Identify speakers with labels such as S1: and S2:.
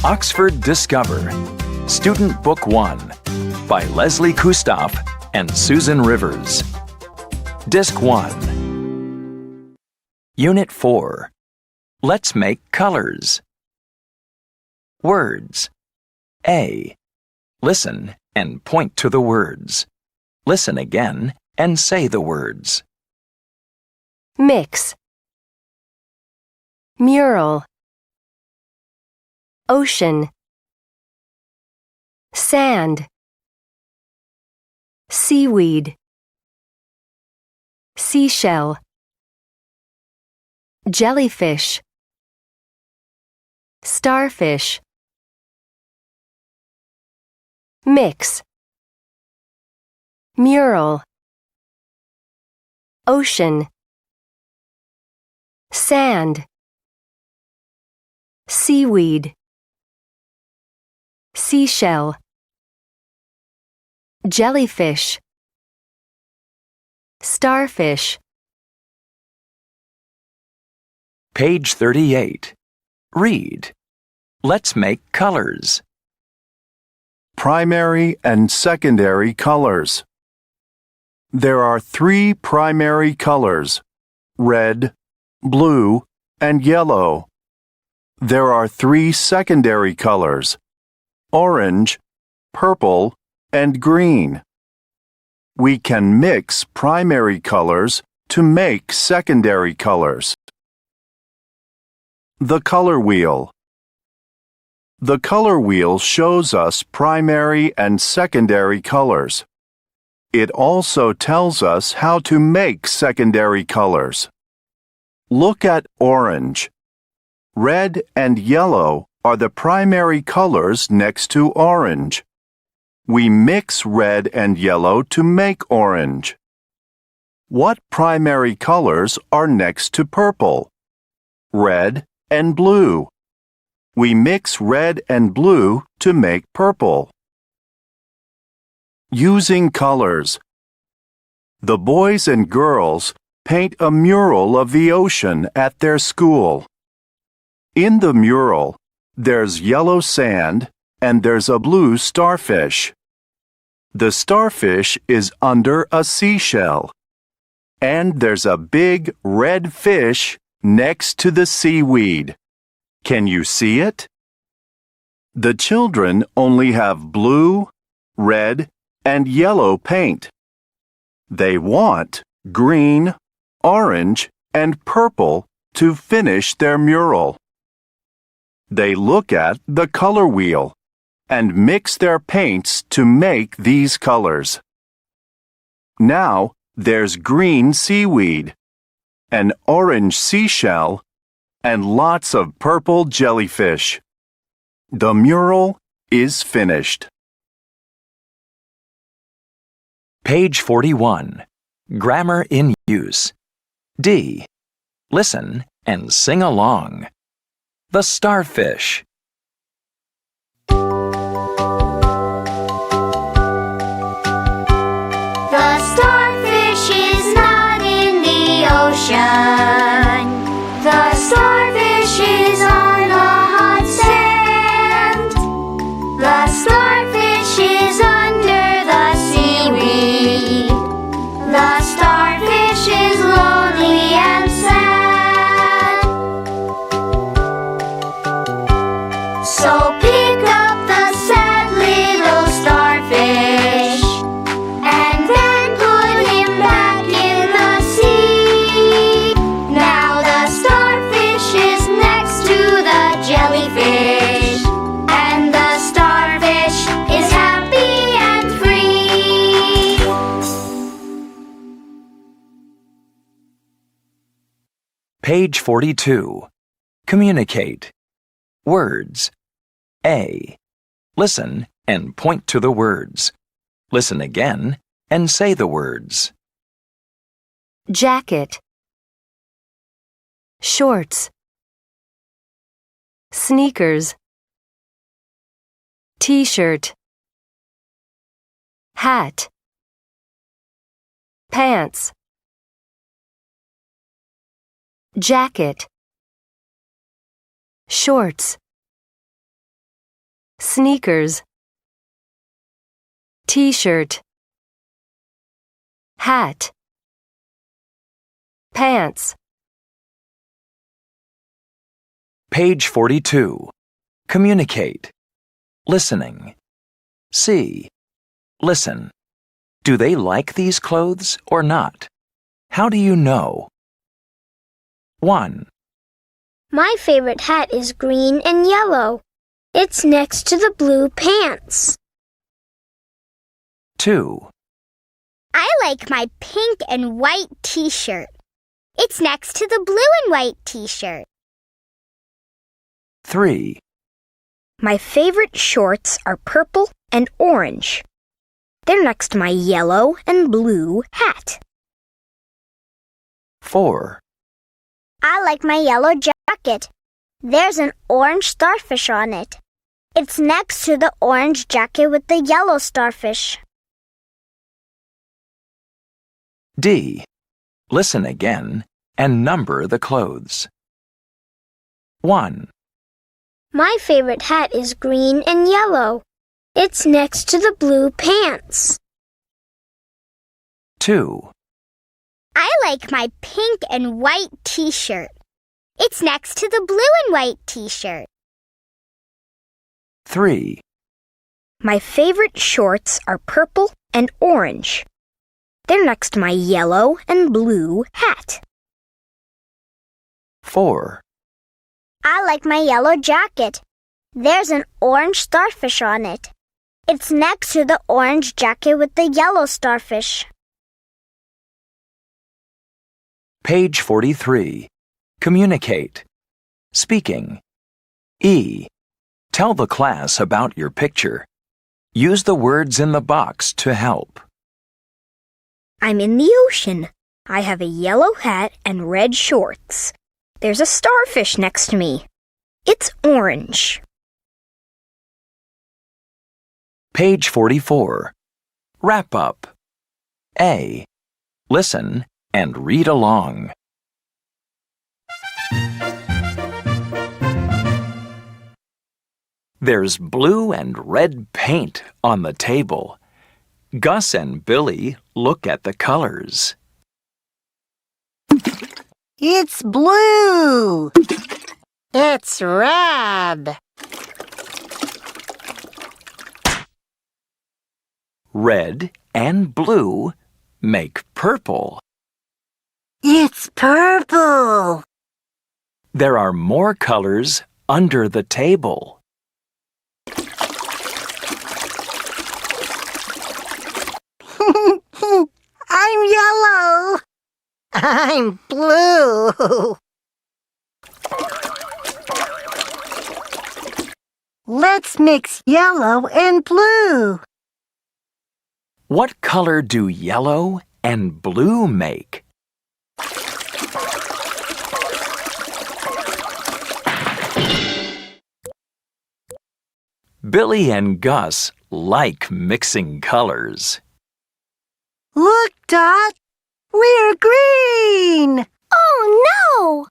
S1: Oxford Discover, Student Book 1, by Leslie Kustoff and Susan Rivers. Disc 1. Unit 4. Let's make colors. Words. A. Listen and point to the words. Listen again and say the words.
S2: Mix. Mural. Ocean. Sand. Seaweed. Seashell. Jellyfish. Starfish. Mix. Mural. Ocean. Sand. Seaweed. Seashell. Jellyfish. Starfish.
S1: Page 38. Read. Let's make colors.
S3: Primary and secondary colors. There are 3 primary colors: red, blue, and yellow. There are 3 secondary colors: orange, purple, and green. We can mix primary colors to make secondary colors. The color wheel. The color wheel shows us primary and secondary colors. It also tells us how to make secondary colors. Look at orange. Red and yellow are the primary colors next to orange. We mix red and yellow to make orange. What primary colors are next to purple? Red and blue. We mix red and blue to make purple. Using colors. The boys and girls paint a mural of the ocean at their school. In the mural, there's yellow sand and there's a blue starfish. The starfish is under a seashell. And there's a big red fish next to the seaweed. Can you see it? The children only have blue, red, and yellow paint. They want green, orange, and purple to finish their mural. They look at the color wheel and mix their paints to make these colors. Now there's green seaweed, an orange seashell, and lots of purple jellyfish. The mural is finished.
S1: Page 41. Grammar in use. D. Listen and sing along. The starfish.
S4: The starfish is not in the ocean. The starfish is on the hot sand. The starfish is under the seaweed. The starfish is lonely and sad. So pick up the sad little starfish and then put him back in the sea. Now the starfish is next to the jellyfish, and the starfish is happy and free.
S1: Page 42. Communicate. Words. A. Listen and point to the words. Listen again and say the words.
S2: Jacket. Shorts. Sneakers. T-shirt. Hat. Pants. Jacket. Shorts. sneakers, t-shirt, hat, pants.
S1: Page 42. Communicate. Listening. See. Listen. Do they like these clothes or not? How do you know? 1,
S4: My favorite hat is green and yellow. It's next to the blue pants.
S1: 2,
S4: I like my pink and white t-shirt. It's next to the blue and white t-shirt.
S1: 3,
S5: My favorite shorts are purple and orange. They're next to my yellow and blue hat.
S1: 4,
S4: I like my yellow jacket. There's an orange starfish on it. It's next to the orange jacket with the yellow starfish.
S1: D. Listen again and number the clothes. 1,
S4: My favorite hat is green and yellow. It's next to the blue pants.
S1: 2,
S4: I like my pink and white t-shirt. It's next to the blue and white t-shirt.
S1: 3,
S5: My favorite shorts are purple and orange. They're next to my yellow and blue hat.
S1: 4,
S4: I like my yellow jacket. There's an orange starfish on it. It's next to the orange jacket with the yellow starfish.
S1: Page 43. Communicate. Speaking. E. Tell the class about your picture. Use the words in the box to help.
S5: I'm in the ocean. I have a yellow hat and red shorts. There's a starfish next to me. It's orange.
S1: Page 44. Wrap up. A. Listen and read along. There's blue and red paint on the table. Gus and Billy look at the colors.
S6: It's blue. It's red.
S1: Red and blue make purple.
S6: It's purple.
S1: There are more colors under the table.
S6: I'm yellow. I'm blue. Let's mix yellow and blue.
S1: What color do yellow and blue make? Billy and Gus like mixing colors.
S6: Look, Dot. We're green.
S4: Oh, no!